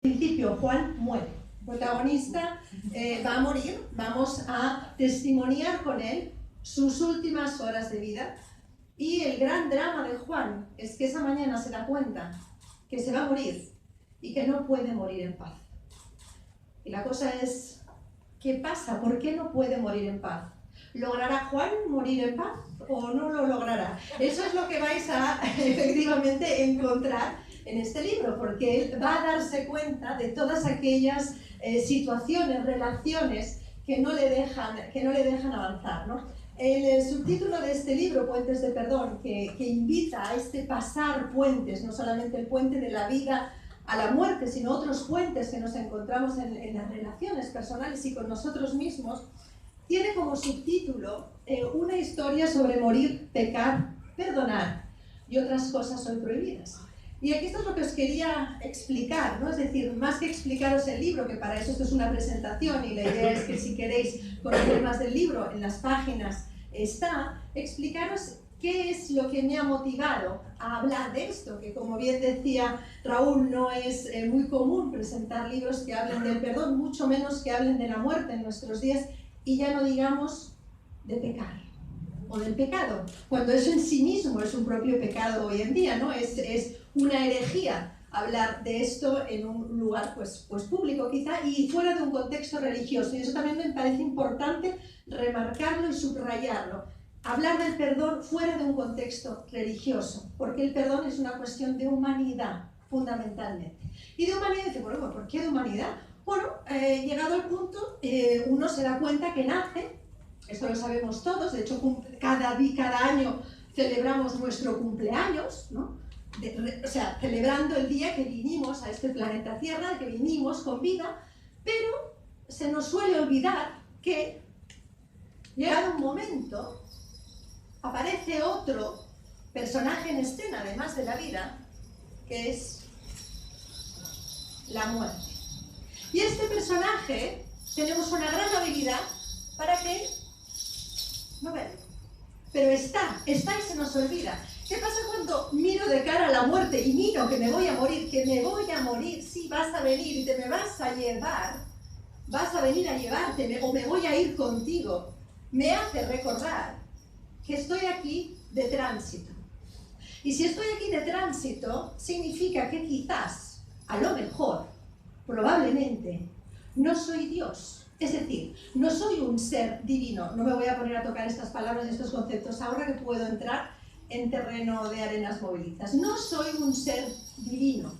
principio, Juan muere. El protagonista va a morir, vamos a testimoniar con él sus últimas horas de vida. Y el gran drama de Juan es que esa mañana se da cuenta que se va a morir y que no puede morir en paz. Y la cosa es, ¿qué pasa? ¿Por qué no puede morir en paz? ¿Logrará Juan morir en paz o no lo logrará? Eso es lo que vais a efectivamente encontrar en este libro, porque él va a darse cuenta de todas aquellas situaciones, relaciones que no le dejan avanzar, ¿no? El subtítulo de este libro, Puentes de Perdón, que invita a este pasar puentes, no solamente el puente de la vida a la muerte, sino otros puentes que nos encontramos en las relaciones personales y con nosotros mismos, tiene como subtítulo una historia sobre morir, pecar, perdonar y otras cosas hoy prohibidas. Y aquí esto es lo que os quería explicar, ¿no? Es decir, más que explicaros el libro, que para eso esto es una presentación y la idea es que si queréis conocer más del libro, en las páginas está, explicaros qué es lo que me ha motivado a hablar de esto, que como bien decía Raúl, no es muy común presentar libros que hablen del perdón, mucho menos que hablen de la muerte en nuestros días, y ya no digamos de pecar o del pecado, cuando eso en sí mismo es un propio pecado hoy en día, ¿no? Es una herejía hablar de esto en un lugar pues público quizá y fuera de un contexto religioso, y eso también me parece importante remarcarlo y subrayarlo. Hablar del perdón fuera de un contexto religioso, porque el perdón es una cuestión de humanidad, fundamentalmente. Y de humanidad, dice, bueno, ¿por qué de humanidad? Bueno, llegado al punto, uno se da cuenta que nace, esto lo sabemos todos, de hecho cada año celebramos nuestro cumpleaños, ¿no? O sea, celebrando el día que vinimos a este planeta Tierra, que vinimos con vida, pero se nos suele olvidar que, llegado un momento, aparece otro personaje en escena, además de la vida, que es la muerte. Y este personaje, tenemos una gran habilidad para que no verlo. Pero está y se nos olvida. ¿Qué pasa cuando miro de cara a la muerte y miro que me voy a morir, sí, vas a venir y te me vas a llevar, vas a venir a llevarte o me voy a ir contigo? Me hace recordar que estoy aquí de tránsito. Y si estoy aquí de tránsito, significa que quizás, a lo mejor, probablemente, no soy Dios. Es decir, no soy un ser divino. No me voy a poner a tocar estas palabras y estos conceptos ahora que puedo entrar en terreno de arenas movilizas. No soy un ser divino.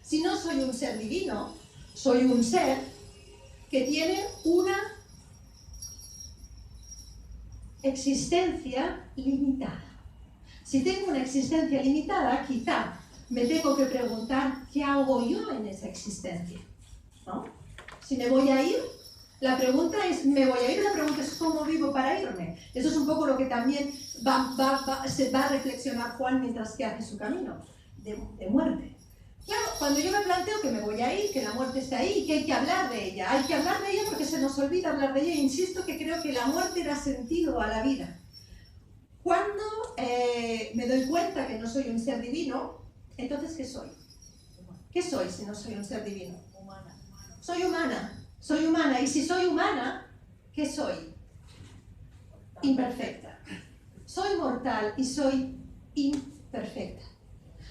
Si no soy un ser divino, soy un ser que tiene una existencia limitada. Si tengo una existencia limitada, quizá me tengo que preguntar qué hago yo en esa existencia, ¿no? Si me voy a ir, la pregunta es, ¿me voy a ir? La pregunta es, ¿cómo vivo para irme? Eso es un poco lo que también se va a reflexionar Juan mientras que hace su camino de muerte. Claro, cuando yo me planteo que me voy a ir, que la muerte está ahí, que hay que hablar de ella. Hay que hablar de ella porque se nos olvida hablar de ella. Insisto que creo que la muerte da sentido a la vida. Cuando me doy cuenta que no soy un ser divino, entonces ¿qué soy? ¿Qué soy si no soy un ser divino? Humana. Soy humana. Soy humana, y si soy humana, ¿qué soy? Imperfecta. Soy mortal y soy imperfecta.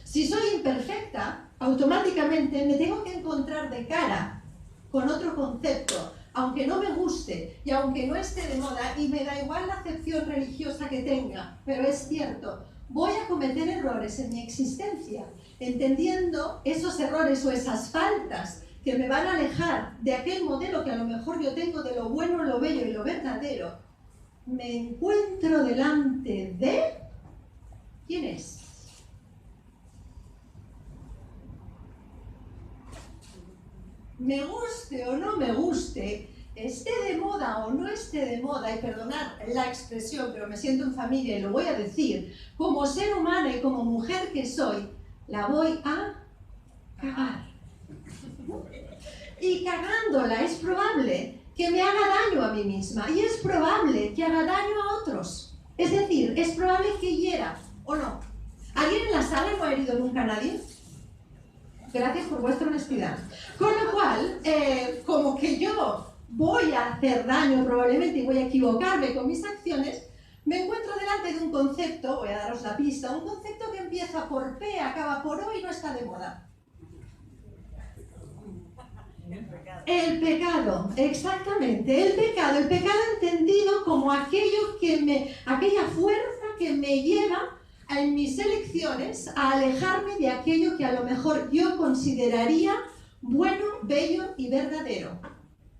Si soy imperfecta, automáticamente me tengo que encontrar de cara con otro concepto, aunque no me guste y aunque no esté de moda, y me da igual la acepción religiosa que tenga, pero es cierto, voy a cometer errores en mi existencia, entendiendo esos errores o esas faltas que me van a alejar de aquel modelo que a lo mejor yo tengo de lo bueno, lo bello y lo verdadero. Me encuentro delante de... ¿Quién es? Me guste o no me guste, esté de moda o no esté de moda, y perdonad la expresión, pero me siento en familia y lo voy a decir, como ser humana y como mujer que soy, la voy a cagar. Y cagándola es probable que me haga daño a mí misma y es probable que haga daño a otros. Es decir, es probable que hiera, ¿o no? ¿Alguien en la sala no ha herido nunca a nadie? Gracias por vuestra honestidad. Con lo cual, como que yo voy a hacer daño probablemente y voy a equivocarme con mis acciones, me encuentro delante de un concepto, voy a daros la pista, un concepto que empieza por P, acaba por O y no está de moda. El pecado, exactamente, el pecado entendido como aquella fuerza que me lleva en mis elecciones a alejarme de aquello que a lo mejor yo consideraría bueno, bello y verdadero.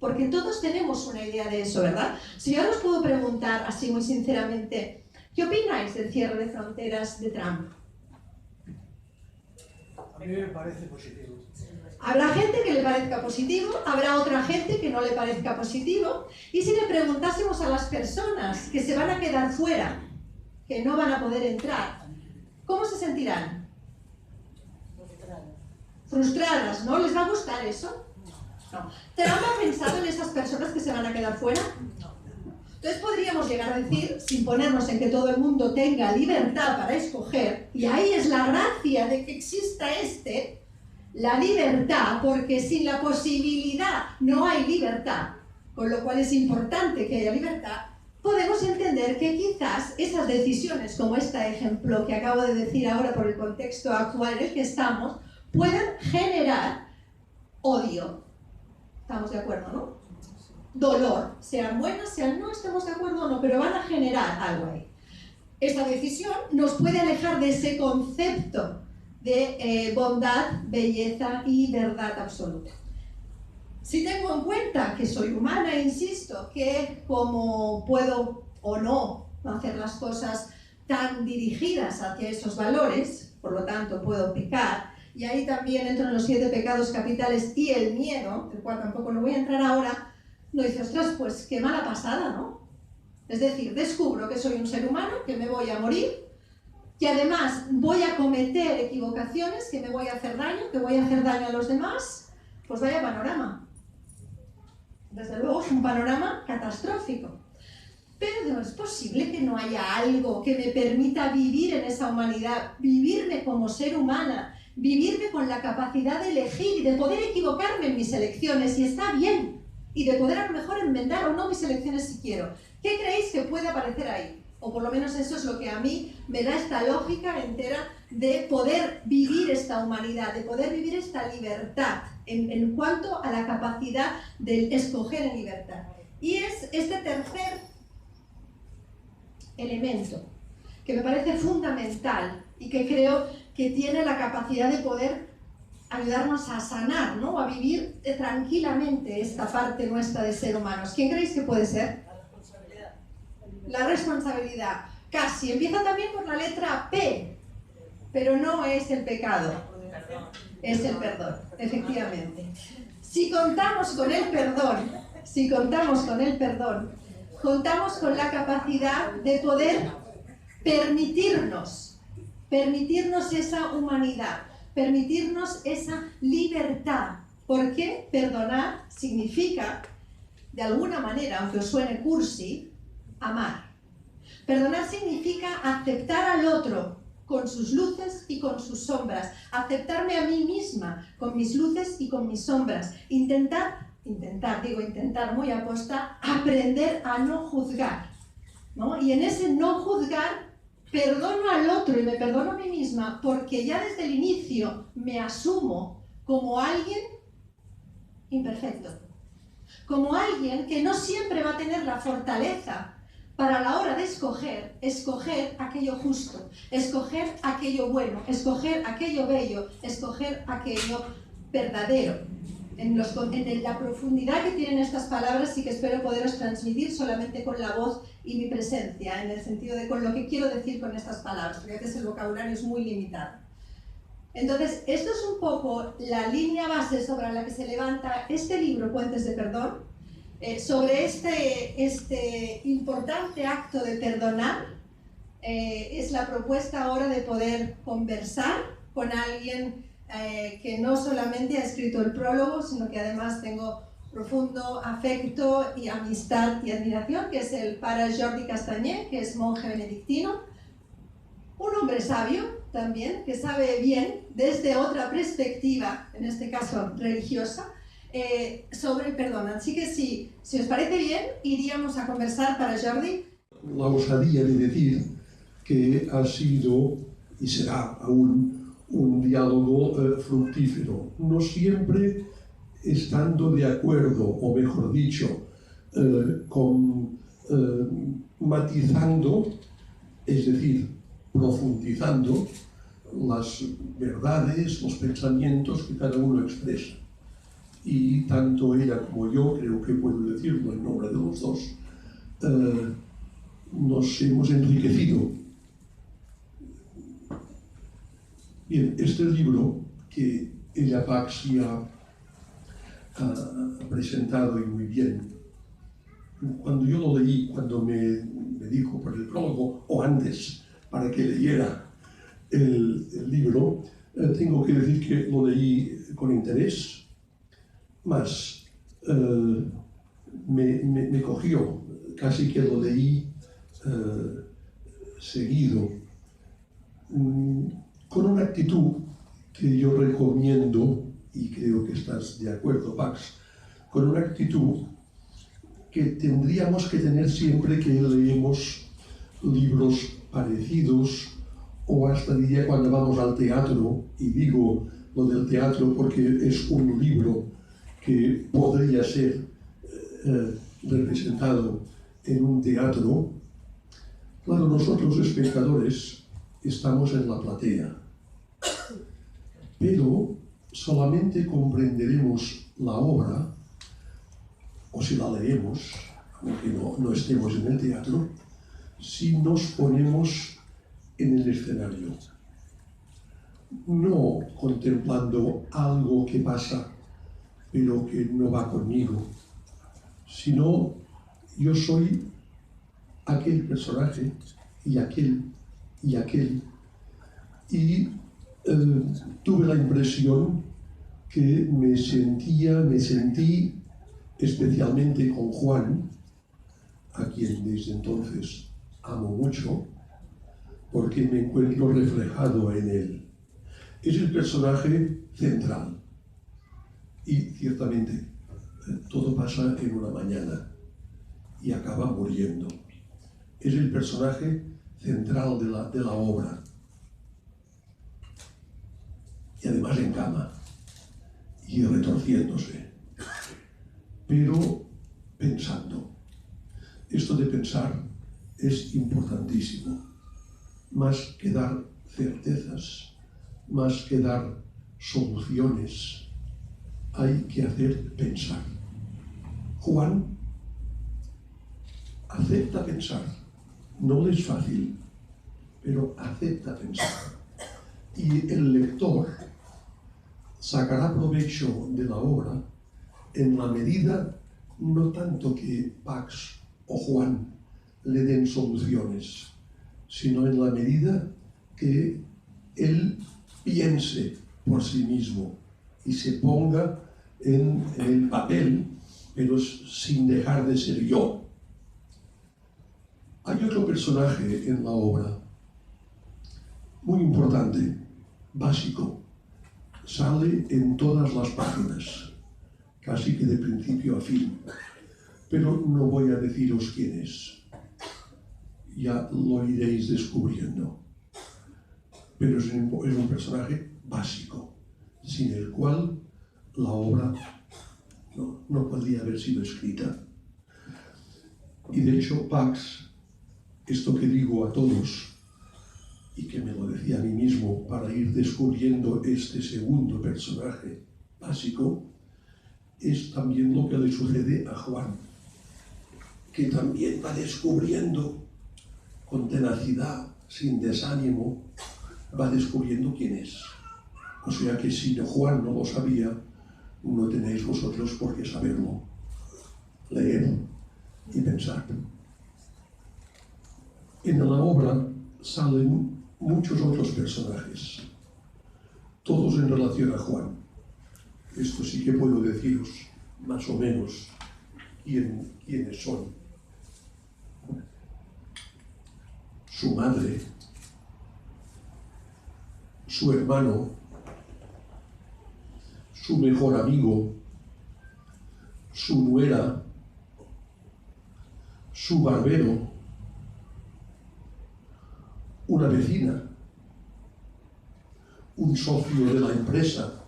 Porque todos tenemos una idea de eso, ¿verdad? Si yo os puedo preguntar así muy sinceramente, ¿qué opináis del cierre de fronteras de Trump? A mí me parece positivo. Habrá gente que le parezca positivo, habrá otra gente que no le parezca positivo. Y si le preguntásemos a las personas que se van a quedar fuera, que no van a poder entrar, ¿cómo se sentirán? Frustradas, ¿no? ¿Les va a gustar eso? No. ¿Trump ha pensado en esas personas que se van a quedar fuera? Entonces podríamos llegar a decir, sin ponernos en que todo el mundo tenga libertad para escoger, y ahí es la gracia de que exista la libertad, porque sin la posibilidad no hay libertad, con lo cual es importante que haya libertad, podemos entender que quizás esas decisiones, como este ejemplo que acabo de decir ahora por el contexto actual en el que estamos, puedan generar odio. ¿Estamos de acuerdo, no? Dolor, sean buenas, sean no, estemos de acuerdo o no, pero van a generar algo ahí. Esta decisión nos puede alejar de ese concepto de bondad, belleza y verdad absoluta. Si tengo en cuenta que soy humana, insisto, que como puedo o no hacer las cosas tan dirigidas hacia esos valores, por lo tanto puedo pecar, y ahí también entro en los 7 pecados capitales y el miedo, del cual tampoco no voy a entrar ahora, no dice, ostras, pues qué mala pasada, ¿no? Es decir, descubro que soy un ser humano, que me voy a morir, que además voy a cometer equivocaciones, que me voy a hacer daño, que voy a hacer daño a los demás, pues vaya panorama. Desde luego es un panorama catastrófico. Pero no es posible que no haya algo que me permita vivir en esa humanidad, vivirme como ser humana, vivirme con la capacidad de elegir y de poder equivocarme en mis elecciones, y está bien, y de poder a lo mejor enmendar o no mis elecciones si quiero. ¿Qué creéis que puede aparecer ahí? O por lo menos eso es lo que a mí me da esta lógica entera de poder vivir esta humanidad, de poder vivir esta libertad en cuanto a la capacidad de escoger en libertad. Y es este tercer elemento que me parece fundamental y que creo que tiene la capacidad de poder ayudarnos a sanar, ¿no? A vivir tranquilamente esta parte nuestra de ser humanos. ¿Quién creéis que puede ser? La responsabilidad. Casi. Empieza también por la letra P, pero no es el pecado. Es el perdón, efectivamente. Si contamos con el perdón, contamos con la capacidad de poder permitirnos esa humanidad, permitirnos esa libertad. Porque perdonar significa, de alguna manera, aunque os suene cursi, amar. Perdonar significa aceptar al otro con sus luces y con sus sombras, aceptarme a mí misma con mis luces y con mis sombras, intentar muy aposta, aprender a no juzgar, ¿no? Y en ese no juzgar perdono al otro y me perdono a mí misma porque ya desde el inicio me asumo como alguien imperfecto, como alguien que no siempre va a tener la fortaleza para la hora de escoger aquello justo, escoger aquello bueno, escoger aquello bello, escoger aquello verdadero. En la profundidad que tienen estas palabras sí que espero poderos transmitir solamente con la voz y mi presencia, en el sentido de con lo que quiero decir con estas palabras, porque a veces el vocabulario es muy limitado. Entonces, esto es un poco la línea base sobre la que se levanta este libro, Puentes de Perdón, sobre este importante acto de perdonar. Es la propuesta ahora de poder conversar con alguien que no solamente ha escrito el prólogo, sino que además tengo profundo afecto y amistad y admiración, que es el Pare Jordi Castanyé, que es monje benedictino, un hombre sabio, también, que sabe bien, desde otra perspectiva, en este caso religiosa, sobre el perdón. Así que si os parece bien, iríamos a conversar para Jordi. La osadía de decir que ha sido y será aún un diálogo fructífero, no siempre estando de acuerdo, o mejor dicho, matizando, es decir, profundizando las verdades, los pensamientos que cada uno expresa. Y tanto ella como yo, creo que puedo decirlo en nombre de los dos, nos hemos enriquecido. Bien, este libro que ella Pax ya ha presentado y muy bien, cuando yo lo leí, cuando me dijo por el prólogo, o antes, para que leyera el libro, tengo que decir que lo leí con interés, más me cogió, casi que lo leí seguido, con una actitud que yo recomiendo, y creo que estás de acuerdo, Pax, con una actitud que tendríamos que tener siempre que leemos libros parecidos, o hasta diría cuando vamos al teatro, y digo lo del teatro porque es un libro que podría ser representado en un teatro. Claro, nosotros espectadores estamos en la platea, pero solamente comprenderemos la obra, o si la leemos, aunque no estemos en el teatro, si nos ponemos en el escenario, no contemplando algo que pasa pero que no va conmigo, sino yo soy aquel personaje y aquel y aquel, y tuve la impresión que me sentí especialmente con Juan, a quien desde entonces amo mucho, porque me encuentro reflejado en él. Es el personaje central. Y ciertamente, todo pasa en una mañana y acaba muriendo. Es el personaje central de la obra. Y además en cama y retorciéndose, pero pensando. Esto de pensar es importantísimo. Más que dar certezas, más que dar soluciones, hay que hacer pensar. Juan acepta pensar. No le es fácil, pero acepta pensar. Y el lector sacará provecho de la obra en la medida, no tanto que Pax o Juan le den soluciones, sino en la medida que él piense por sí mismo y se ponga en el papel, pero sin dejar de ser yo. Hay otro personaje en la obra, muy importante, básico, sale en todas las páginas, casi que de principio a fin, pero no voy a deciros quién es, ya lo iréis descubriendo, pero es un personaje básico, sin el cual la obra no podría haber sido escrita. Y de hecho, Pax, esto que digo a todos, y que me lo decía a mí mismo para ir descubriendo este segundo personaje básico, es también lo que le sucede a Juan, que también va descubriendo con tenacidad, sin desánimo, va descubriendo quién es. O sea que si Juan no lo sabía, no tenéis vosotros por qué saberlo. Leed y pensad. En la obra salen muchos otros personajes, todos en relación a Juan. Esto sí que puedo deciros más o menos quiénes son. Su madre, su hermano, su mejor amigo, su nuera, su barbero, una vecina, un socio de la empresa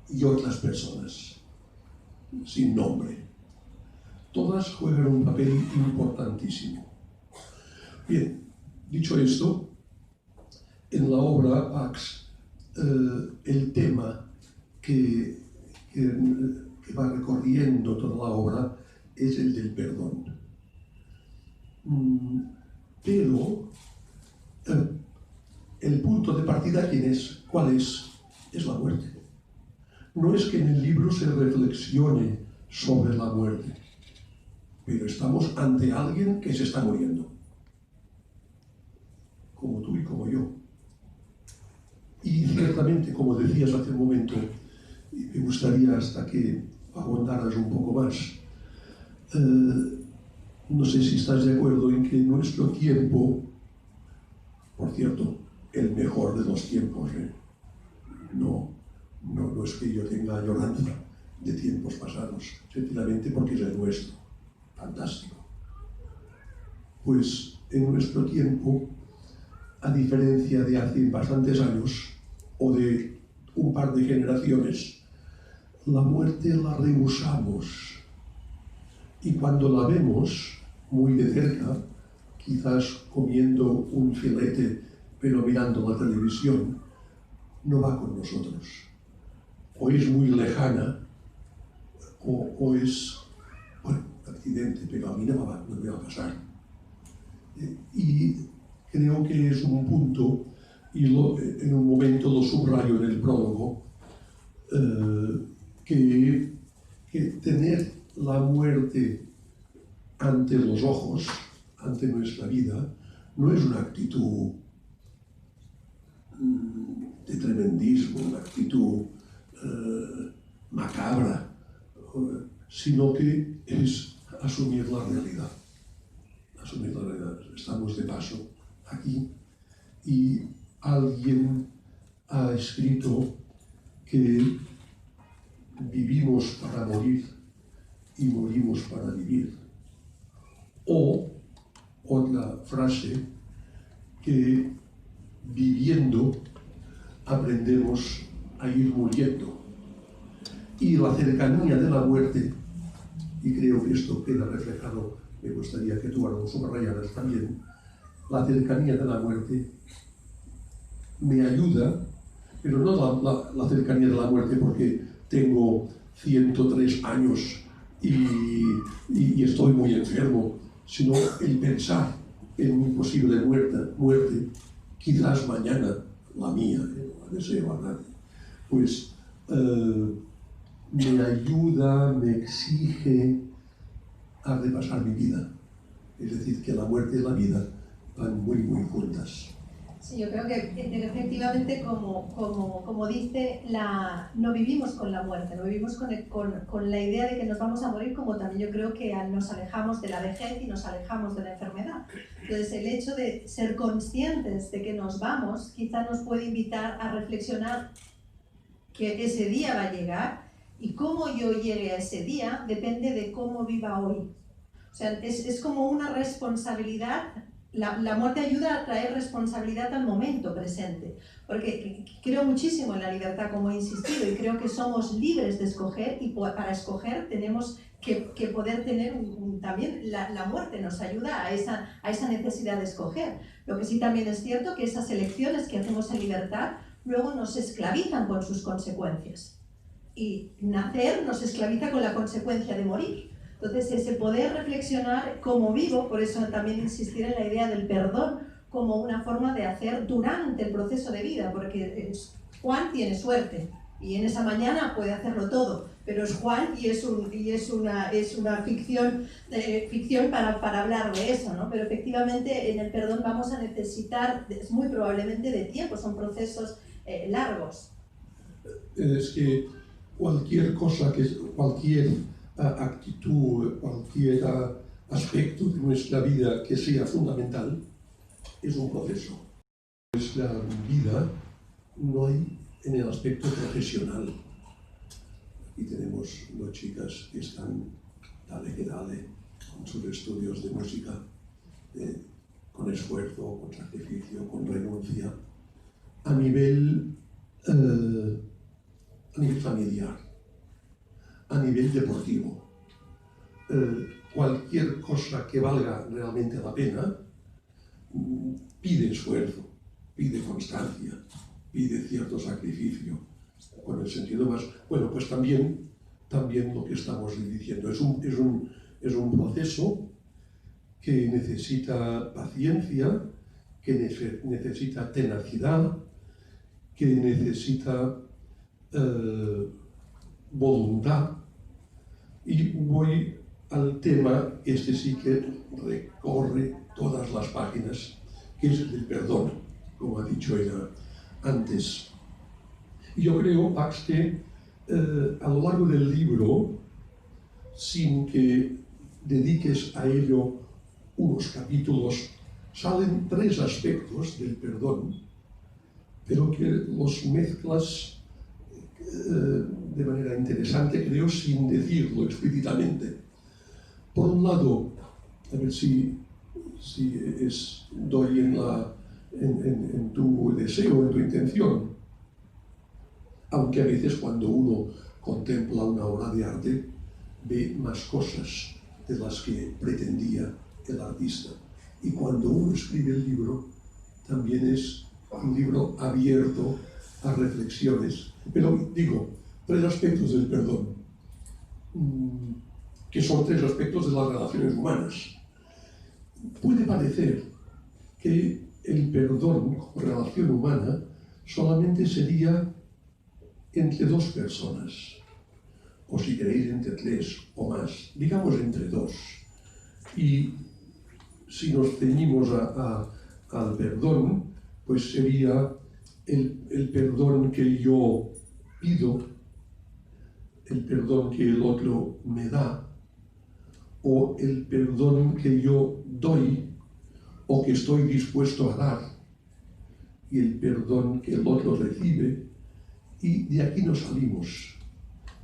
y otras personas sin nombre. Todas juegan un papel importantísimo. Bien, dicho esto, en la obra Pax, el tema que va recorriendo toda la obra es el del perdón. Pero el punto de partida, ¿cuál es? Es la muerte. No es que en el libro se reflexione sobre la muerte, pero estamos ante alguien que se está muriendo, como tú y como yo. Y ciertamente, como decías hace un momento, y me gustaría hasta que ahondaras un poco más, no sé si estás de acuerdo en que nuestro tiempo, por cierto, el mejor de los tiempos, no es que yo tenga añoranza de tiempos pasados, sencillamente porque es el nuestro, fantástico. Pues en nuestro tiempo, a diferencia de hace bastantes años o de un par de generaciones, la muerte la rehusamos. Y cuando la vemos muy de cerca, quizás comiendo un filete pero mirando la televisión, no va con nosotros. O es muy lejana, o es, bueno, accidente, pero a mí no me va a pasar. Y creo que es un punto, y en un momento lo subrayo en el prólogo, que tener la muerte ante los ojos, ante nuestra vida, no es una actitud de tremendismo, una actitud macabra, sino que es asumir la realidad. Asumir la realidad. Estamos de paso aquí y alguien ha escrito que vivimos para morir y morimos para vivir. O otra frase, que viviendo aprendemos a ir muriendo. Y la cercanía de la muerte, y creo que esto queda reflejado, me gustaría que tú ahora lo subrayaras también, la cercanía de la muerte me ayuda, pero no la cercanía de la muerte porque tengo 103 años y estoy muy enfermo, sino el pensar en mi posible muerte, quizás mañana, la mía, no la deseo a nadie, pues me ayuda, me exige a repasar mi vida. Es decir, que la muerte y la vida van muy, muy juntas. Sí, yo creo que efectivamente, como dice, no vivimos con la muerte, no vivimos con la idea de que nos vamos a morir, como también yo creo que nos alejamos de la vejez y nos alejamos de la enfermedad. Entonces, el hecho de ser conscientes de que nos vamos, quizá nos puede invitar a reflexionar que ese día va a llegar y cómo yo llegue a ese día depende de cómo viva hoy. O sea, es como una responsabilidad. La muerte ayuda a traer responsabilidad al momento presente, porque creo muchísimo en la libertad, como he insistido, y creo que somos libres de escoger, y para escoger tenemos que poder tener también la muerte nos ayuda a esa necesidad de escoger. Lo que sí también es cierto que esas elecciones que hacemos en libertad luego nos esclavizan con sus consecuencias, y nacer nos esclaviza con la consecuencia de morir. Entonces, ese poder reflexionar cómo vivo, por eso también insistir en la idea del perdón como una forma de hacer durante el proceso de vida, porque Juan tiene suerte y en esa mañana puede hacerlo todo, pero es Juan y es una ficción para hablar de eso, ¿no? Pero efectivamente en el perdón vamos a necesitar, muy probablemente, de tiempo, son procesos largos. Es que cualquier cosa, cualquier actitud, cualquier aspecto de nuestra vida que sea fundamental, es un proceso. La vida no hay en el aspecto profesional. Aquí tenemos dos chicas que están dale que dale con sus estudios de música, con esfuerzo, con sacrificio, con renuncia, a nivel familiar, a nivel deportivo. Cualquier cosa que valga realmente la pena pide esfuerzo, pide constancia, pide cierto sacrificio. Con el sentido más, bueno, pues también lo que estamos diciendo es un proceso que necesita paciencia, que necesita tenacidad, que necesita voluntad. Y voy al tema, este sí que recorre todas las páginas, que es el perdón, como ha dicho ella antes. Y yo creo, Pax, que a lo largo del libro, sin que dediques a ello unos capítulos, salen 3 aspectos del perdón, pero que los mezclas de manera interesante, creo, sin decirlo explícitamente. Por un lado, a ver si doy en tu deseo, en tu intención, aunque a veces cuando uno contempla una obra de arte ve más cosas de las que pretendía el artista. Y cuando uno escribe el libro, también es un libro abierto a reflexiones. Pero digo, 3 aspectos del perdón, que son 3 aspectos de las relaciones humanas. Puede parecer que el perdón como relación humana solamente sería entre 2 personas, o si queréis entre 3 o más, digamos entre 2. Y si nos ceñimos al perdón, pues sería el perdón que yo pido, el perdón que el otro me da, o el perdón que yo doy o que estoy dispuesto a dar, y el perdón que el otro recibe. Y de aquí nos salimos.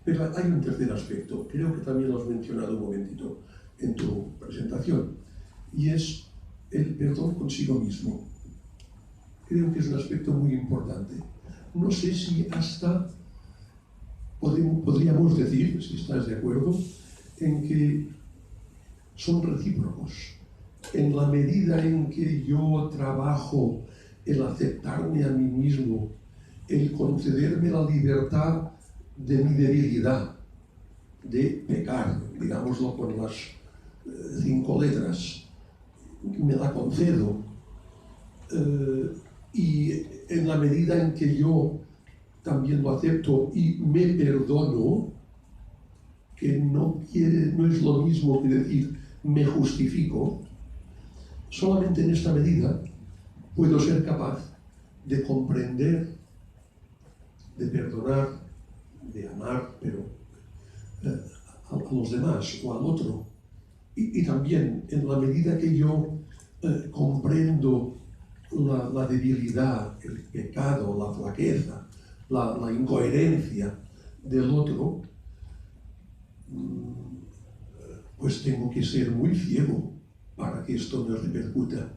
Pero hay un tercer aspecto, creo que también lo has mencionado un momentito en tu presentación, y es el perdón consigo mismo. Creo que es un aspecto muy importante. No sé si hasta podríamos decir, si estás de acuerdo, en que son recíprocos. En la medida en que yo trabajo el aceptarme a mí mismo, el concederme la libertad de mi debilidad, de pecar, digámoslo con las 5 letras, me la concedo. Y en la medida en que yo también lo acepto y me perdono, que no es lo mismo que decir me justifico, solamente en esta medida puedo ser capaz de comprender, de perdonar, de amar, pero a los demás o al otro. Y también en la medida que yo comprendo la debilidad, el pecado, la flaqueza, la incoherencia del otro, pues tengo que ser muy ciego para que esto me repercuta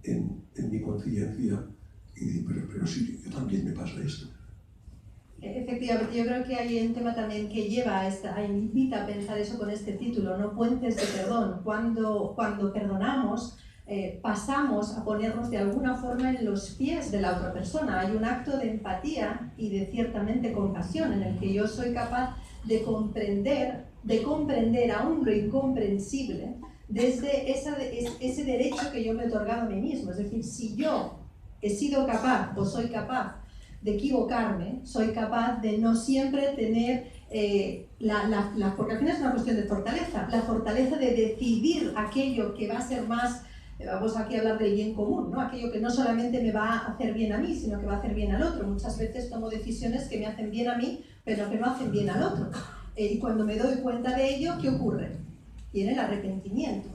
en mi conciencia y decir, pero sí, yo también me pasa esto. Efectivamente, yo creo que hay un tema también que lleva invita a pensar eso con este título, ¿no? Puentes de perdón. Cuando perdonamos, pasamos a ponernos de alguna forma en los pies de la otra persona. Hay un acto de empatía y de ciertamente compasión en el que yo soy capaz de comprender aún lo incomprensible desde ese derecho que yo me he otorgado a mí mismo. Es decir, si yo he sido capaz o soy capaz de equivocarme, soy capaz de no siempre tener, porque al final es una cuestión de fortaleza, la fortaleza de decidir aquello que va a ser más, vamos aquí a hablar del bien común, ¿no? Aquello que no solamente me va a hacer bien a mí, sino que va a hacer bien al otro. Muchas veces tomo decisiones que me hacen bien a mí, pero que no hacen bien al otro. Y cuando me doy cuenta de ello, ¿qué ocurre? Viene el arrepentimiento.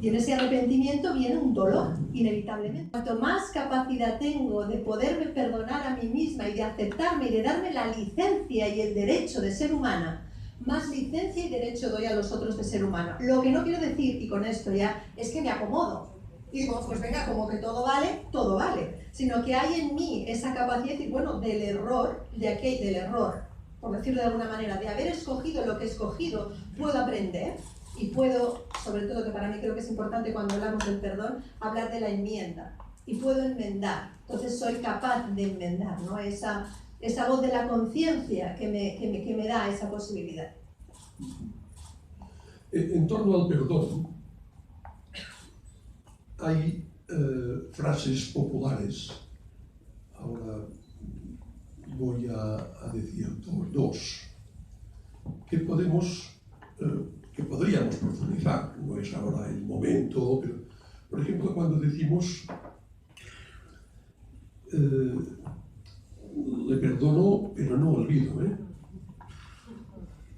Y en ese arrepentimiento viene un dolor, inevitablemente. Cuanto más capacidad tengo de poderme perdonar a mí misma y de aceptarme y de darme la licencia y el derecho de ser humana, más licencia y derecho doy a los otros de ser humano. Lo que no quiero decir, y con esto ya, es que me acomodo. Y digo, pues venga, como que todo vale. Sino que hay en mí esa capacidad de decir, bueno, del error, por decirlo de alguna manera, de haber escogido lo que he escogido, puedo aprender y puedo, sobre todo que para mí creo que es importante cuando hablamos del perdón, hablar de la enmienda. Y puedo enmendar. Entonces soy capaz de enmendar, ¿no? Esa voz de la conciencia que me da esa posibilidad. En torno al perdón, hay frases populares. Ahora voy a decir dos que podríamos profundizar. No es ahora el momento, pero, por ejemplo, cuando decimos le perdono, pero no olvido,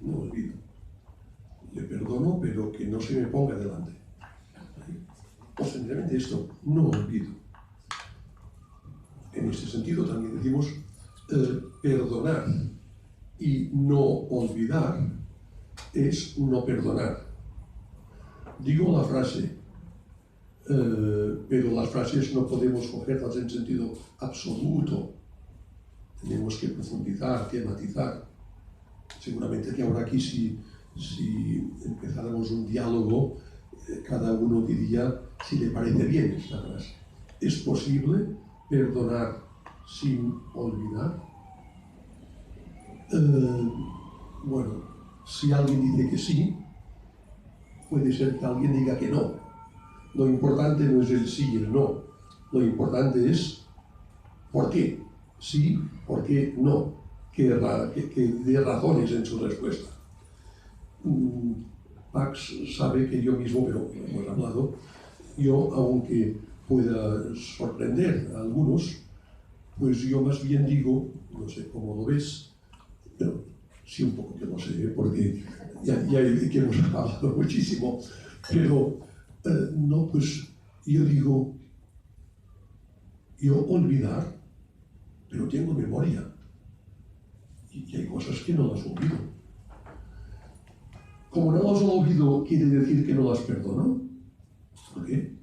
no olvido. Le perdono, pero que no se me ponga delante. O sencillamente esto, no olvido. En este sentido también decimos perdonar y no olvidar es no perdonar. Digo la frase, pero las frases no podemos cogerlas en sentido absoluto. Tenemos que profundizar, que matizar. Seguramente que ahora aquí si empezáramos un diálogo, cada uno diría si le parece bien esta frase. ¿Es posible perdonar sin olvidar? Bueno, si alguien dice que sí, puede ser que alguien diga que no. Lo importante no es el sí y el no. Lo importante es por qué sí, por qué no. Que dé razones en su respuesta. Pax sabe que yo mismo, pero hemos hablado, yo, aunque pueda sorprender a algunos, pues yo más bien digo, no sé cómo lo ves, pero sí un poco que lo sé, porque ya que hemos hablado muchísimo, pero no, pues yo digo, yo olvidar, pero tengo memoria, y hay cosas que no las olvido. Como no las olvido, quiere decir que no las perdono. ¿Por qué?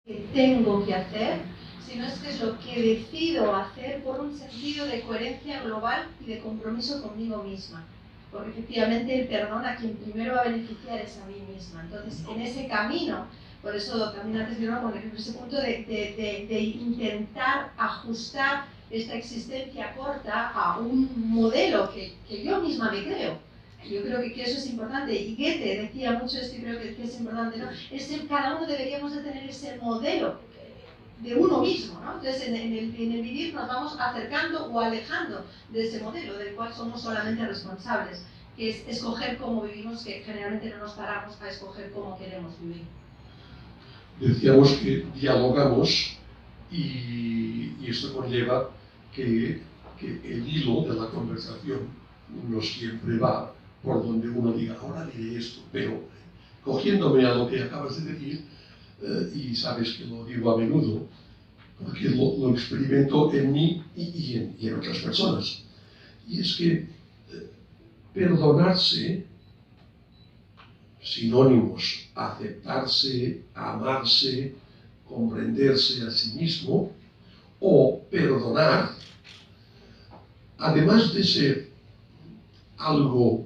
Que tengo que hacer, sino es que es lo que decido hacer por un sentido de coherencia global y de compromiso conmigo misma. Porque efectivamente el perdón a quien primero va a beneficiar es a mí misma. Entonces, en ese camino, por eso también antes de con ese punto de intentar ajustar esta existencia corta a un modelo que yo misma me creo. Yo creo que eso es importante, y Goethe decía mucho esto y creo que es importante, ¿no? Cada uno deberíamos de tener ese modelo de uno mismo, ¿no? Entonces en el vivir nos vamos acercando o alejando de ese modelo del cual somos solamente responsables, que es escoger cómo vivimos, que generalmente no nos paramos a escoger cómo queremos vivir. Decíamos que dialogamos y esto conlleva que el hilo de la conversación no siempre va por donde uno diga, ahora diré esto, pero cogiéndome a lo que acabas de decir, y sabes que lo digo a menudo, porque lo experimento en mí y en otras personas. Y es que perdonarse, sinónimos, aceptarse, amarse, comprenderse a sí mismo, o perdonar, además de ser algo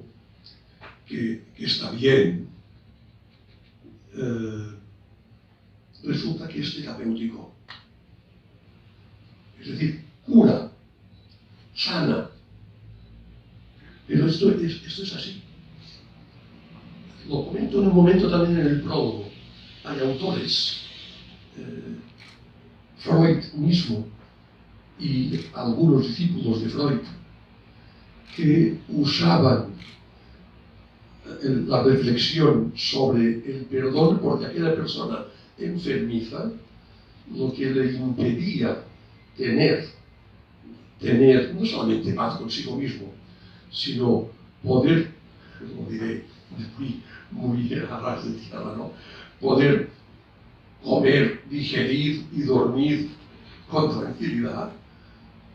que está bien, resulta que es terapéutico. Es decir, cura, sana. Pero esto es así. Lo comento en un momento también en el prólogo. Hay autores, Freud mismo y algunos discípulos de Freud, que usaban la reflexión sobre el perdón porque aquella persona enfermiza lo que le impedía tener no solamente paz consigo mismo, sino poder, lo diré muy a ras de tierra, ¿no? Poder comer, digerir y dormir con tranquilidad,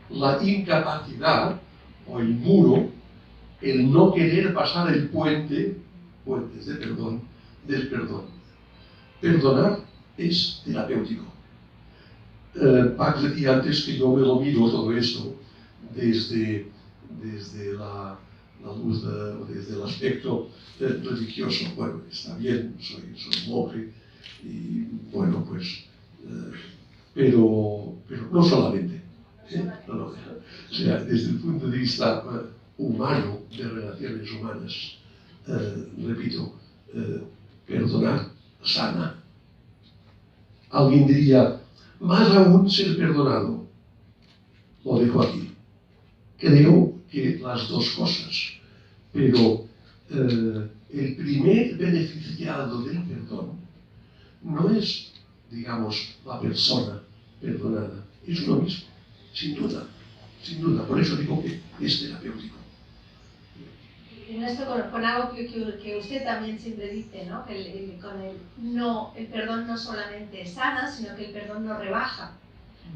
la incapacidad o el muro, el no querer pasar el puentes de perdón, del perdón. Perdonar es terapéutico. Pax decía antes que yo me lo miro todo esto desde la luz, desde el aspecto religioso. Bueno, está bien, soy monje y bueno, pues, pero no solamente. No, o sea, desde el punto de vista humano, de relaciones humanas, repito, perdonar sana. Alguien diría, más aún ser perdonado. Lo dejo aquí. Creo que las dos cosas, pero el primer beneficiado del perdón no es, digamos, la persona perdonada, es uno mismo, sin duda, sin duda. Por eso digo que es terapéutico. En esto con algo que usted también siempre dice, ¿no? El perdón no solamente sana, sino que el perdón no rebaja.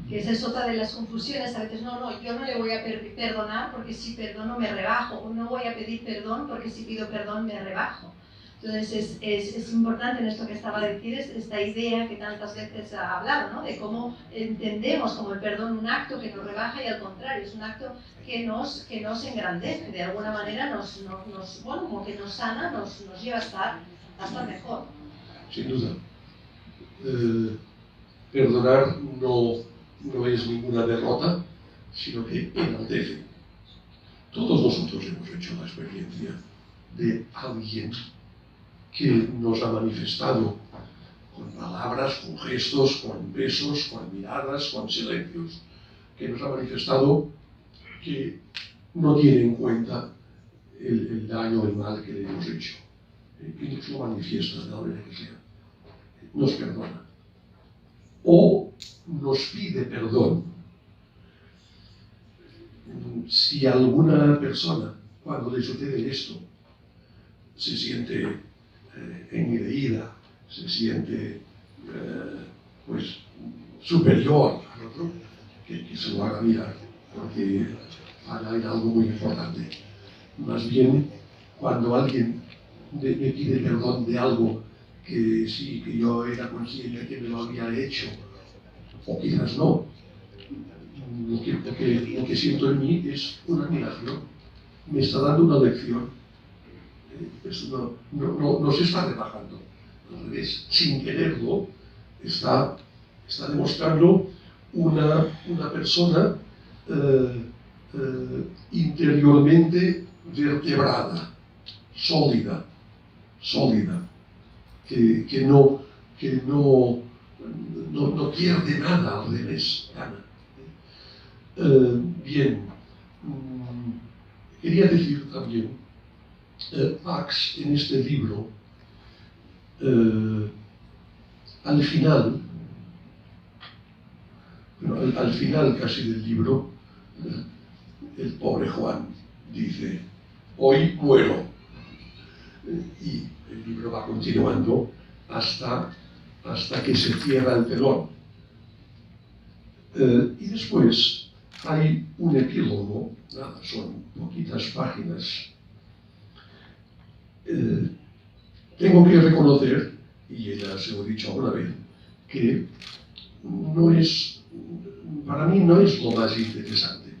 Que esa es otra de las confusiones. A veces, yo no le voy a perdonar porque si perdono me rebajo, o no voy a pedir perdón porque si pido perdón me rebajo. Entonces es importante en esto que estaba a decir, esta idea que tantas veces ha hablado, ¿no? De cómo entendemos como el perdón un acto que nos rebaja y al contrario, es un acto que nos engrandece, de alguna manera como que nos sana, nos lleva a estar mejor. Sin duda. Perdonar no es ninguna derrota, sino que enaltece. Todos nosotros hemos hecho la experiencia de alguien que nos ha manifestado con palabras, con gestos, con besos, con miradas, con silencios, que nos ha manifestado que no tiene en cuenta el daño o el mal que le hemos hecho, y nos lo manifiesta de la manera que sea. Nos perdona. O nos pide perdón. Si alguna persona, cuando le sucede esto, se siente engreída, se siente pues superior al otro, que se lo haga mirar, porque hay algo muy importante. Más bien, cuando alguien me pide perdón de algo que sí, que yo era consciente que me lo había hecho, o quizás no, lo que siento en mí es una admiración, me está dando una lección. Eso no se está rebajando, al revés, sin quererlo, está demostrando una persona interiormente vertebrada, sólida, que no pierde nada, al revés, gana. Bien, quería decir también, Pax en este libro, al final casi del libro, el pobre Juan dice, hoy muero. Y el libro va continuando hasta que se cierra el telón. Y después hay un epílogo, nada, son poquitas páginas. Tengo que reconocer, y ya se lo he dicho alguna vez, que para mí no es lo más interesante.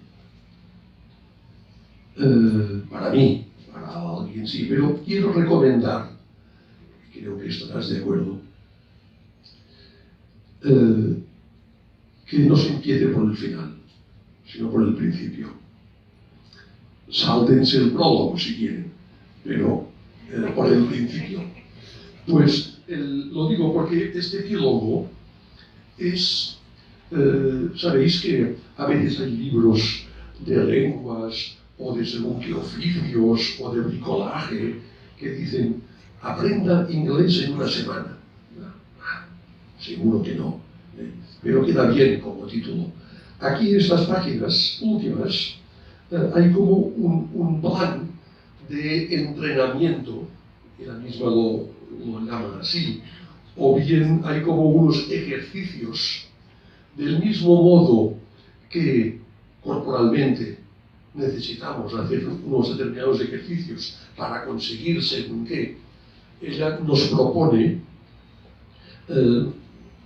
Para mí, para alguien sí, pero quiero recomendar, creo que estarás de acuerdo, que no se empiece por el final, sino por el principio. Sáltense el prólogo si quieren, pero por el principio. Pues lo digo porque este epílogo es, sabéis que a veces hay libros de lenguas o de según qué oficios o de bricolaje que dicen aprenda inglés en una semana. Seguro que no, pero queda bien como título. Aquí en estas páginas últimas hay como un plan de entrenamiento, ella misma lo llaman así, o bien hay como unos ejercicios, del mismo modo que corporalmente necesitamos hacer unos determinados ejercicios para conseguir según qué. Ella nos propone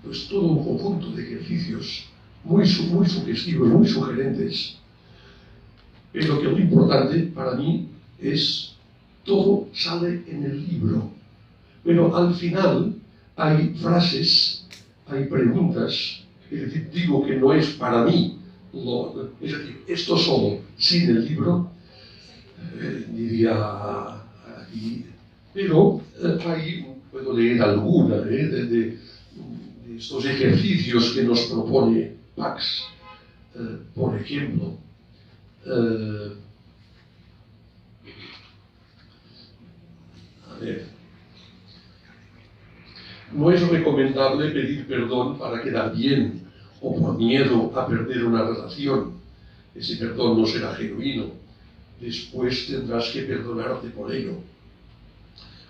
pues todo un conjunto de ejercicios muy sugestivos, muy sugerentes, pero que lo importante para mí es todo sale en el libro, pero al final hay frases, hay preguntas, es decir, digo que no es para mí, es decir, esto solo, sin el libro, diría aquí, pero ahí puedo leer alguna de estos ejercicios que nos propone Pax, por ejemplo. A ver. No es recomendable pedir perdón para quedar bien o por miedo a perder una relación. Ese perdón no será genuino. Después tendrás que perdonarte por ello.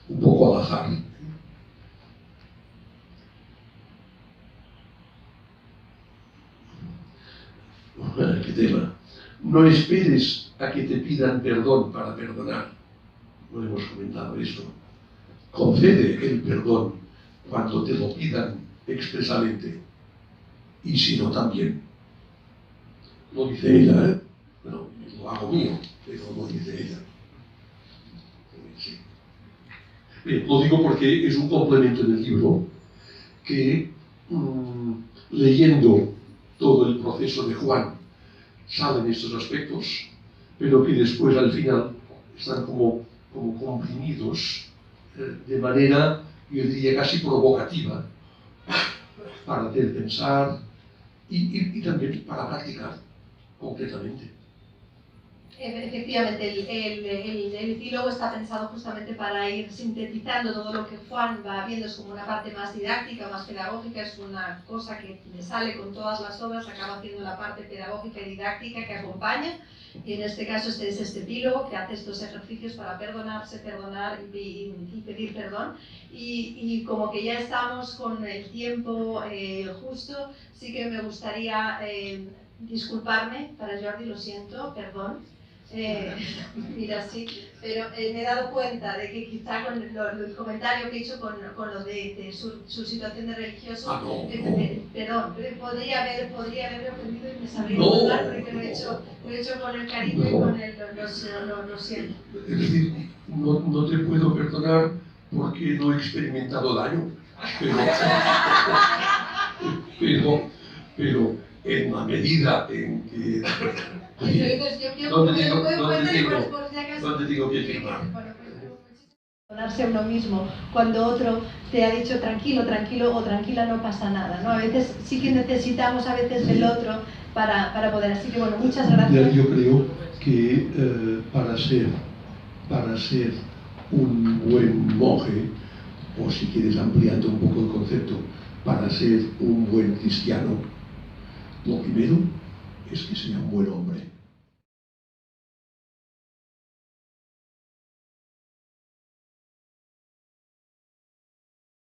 Un poco al azar. ¿Qué tema? No esperes a que te pidan perdón para perdonar. No hemos comentado esto. Concede el perdón cuando te lo pidan expresamente. Y si no, también. Lo dice ella, ¿eh? Bueno, lo hago mío, pero lo dice ella. Sí. Bien, lo digo porque es un complemento en el libro que, leyendo todo el proceso de Juan, salen estos aspectos, pero que después al final están como comprimidos de manera, yo diría, casi provocativa, para hacer pensar y también para practicar concretamente. Efectivamente, el epílogo está pensado justamente para ir sintetizando todo lo que Juan va viendo, es como una parte más didáctica, más pedagógica, es una cosa que me sale con todas las obras, acaba haciendo la parte pedagógica y didáctica que acompaña, y en este caso es este epílogo que hace estos ejercicios para perdonarse, perdonar y pedir perdón, y como que ya estamos con el tiempo justo, sí que me gustaría disculparme para Jordi, lo siento, perdón. Mira, sí, pero me he dado cuenta de que quizá con el comentario que he hecho con lo de su situación de religioso, perdón, podría haberme ofendido y me sabría perdonar porque lo he hecho con el cariño y con lo siento. Es decir, no te puedo perdonar porque no he experimentado daño, pero en la medida en que... ¿Dónde digo que firmar? Perdonarse a uno mismo cuando otro te ha dicho tranquilo, tranquilo o tranquila, no pasa nada, ¿no? A veces sí que necesitamos del otro para poder, así que bueno, muchas gracias. Yo creo que para ser un buen monje, o si quieres ampliando un poco el concepto, para ser un buen cristiano, lo primero es que sea un buen hombre.